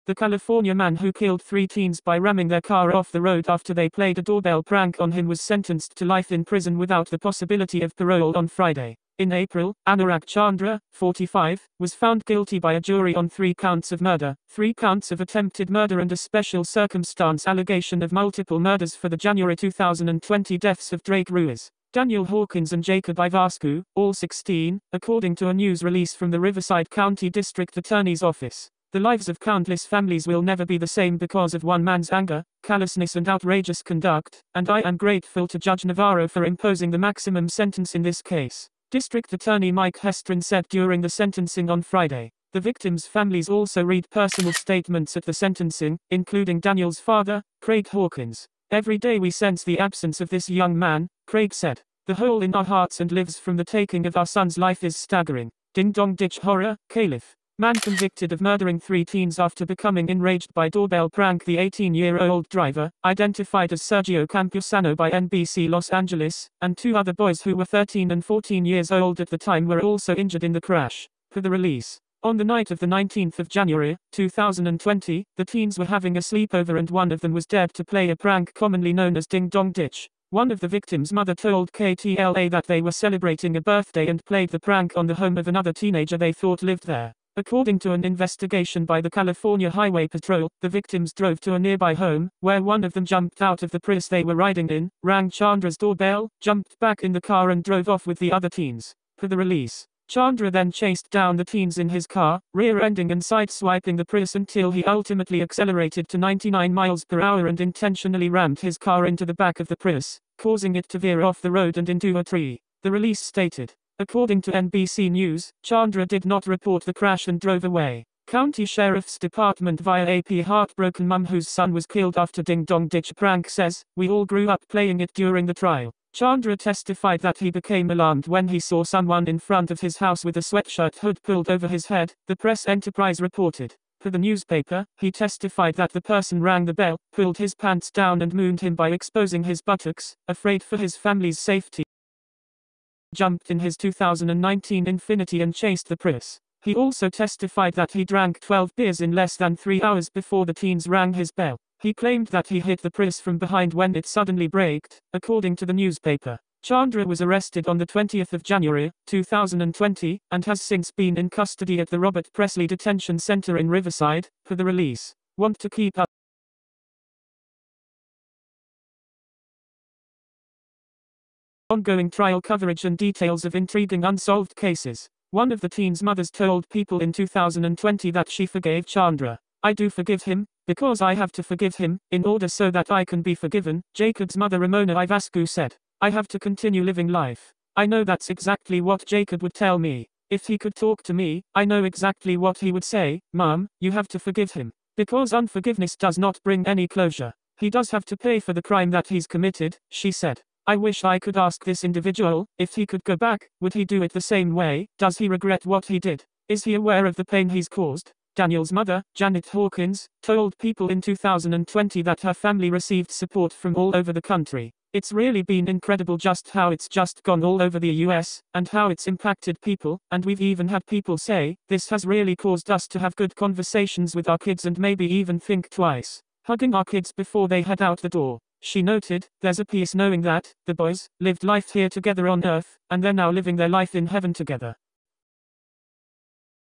The California man who killed 3 teens by ramming their car off the road after they played a doorbell prank on him was sentenced to life in prison without the possibility of parole on Friday. In April, Anurag Chandra, 45, was found guilty by a jury on 3 counts of murder, 3 counts of attempted murder and a special circumstance allegation of multiple murders for the January 2020 deaths of Drake Ruiz, Daniel Hawkins and Jacob Ivascu, all 16, according to a news release from the Riverside County District Attorney's Office. The lives of countless families will never be the same because of one man's anger, callousness and outrageous conduct, and I am grateful to Judge Navarro for imposing the maximum sentence in this case, District Attorney Mike Hestrin said during the sentencing on Friday. The victims' families also read personal statements at the sentencing, including Daniel's father, Craig Hawkins. Every day we sense the absence of this young man, Craig said. The hole in our hearts and lives from the taking of our son's life is staggering. Ding Dong Ditch Horror, Caliph. Man convicted of murdering 3 teens after becoming enraged by doorbell prank. The 18-year-old driver, identified as Sergio Campusano by NBC Los Angeles, and 2 other boys who were 13 and 14 years old at the time were also injured in the crash. Per the release. On the night of the 19th of January, 2020, the teens were having a sleepover and one of them was dared to play a prank commonly known as Ding Dong Ditch. One of the victims' mother told KTLA that they were celebrating a birthday and played the prank on the home of another teenager they thought lived there. According to an investigation by the California Highway Patrol, the victims drove to a nearby home, where one of them jumped out of the Prius they were riding in, rang Chandra's doorbell, jumped back in the car and drove off with the other teens. Per the release. Chandra then chased down the teens in his car, rear-ending and sideswiping the Prius until he ultimately accelerated to 99 miles per hour and intentionally rammed his car into the back of the Prius, causing it to veer off the road and into a tree. The release stated. According to NBC News, Chandra did not report the crash and drove away. County Sheriff's Department via AP heartbroken mum whose son was killed after Ding Dong Ditch prank says, "We all grew up playing it during the trial." Chandra testified that he became alarmed when he saw someone in front of his house with a sweatshirt hood pulled over his head, the Press Enterprise reported. Per the newspaper, he testified that the person rang the bell, pulled his pants down and mooned him by exposing his buttocks, afraid for his family's safety. Jumped in his 2019 Infiniti and chased the Prius. He also testified that he drank 12 beers in less than 3 hours before the teens rang his bell. He claimed that he hit the Prius from behind when it suddenly braked, according to the newspaper. Chandra was arrested on the 20th of January, 2020, and has since been in custody at the Robert Presley Detention Center in Riverside, per the release. Want to keep up ongoing trial coverage and details of intriguing unsolved cases. One of the teens' mothers told People in 2020 that she forgave Chandra. "I do forgive him, because I have to forgive him, in order so that I can be forgiven," Jacob's mother Ramona Ivascu said. "I have to continue living life. I know that's exactly what Jacob would tell me. If he could talk to me, I know exactly what he would say, Mom, you have to forgive him. Because unforgiveness does not bring any closure. He does have to pay for the crime that he's committed," she said. "I wish I could ask this individual, if he could go back, would he do it the same way? Does he regret what he did? Is he aware of the pain he's caused?" Daniel's mother, Janet Hawkins, told People in 2020 that her family received support from all over the country. "It's really been incredible just how it's just gone all over the US, and how it's impacted people, and we've even had people say, this has really caused us to have good conversations with our kids and maybe even think twice, hugging our kids before they head out the door." She noted, "There's a peace knowing that, the boys, lived life here together on Earth, and they're now living their life in heaven together."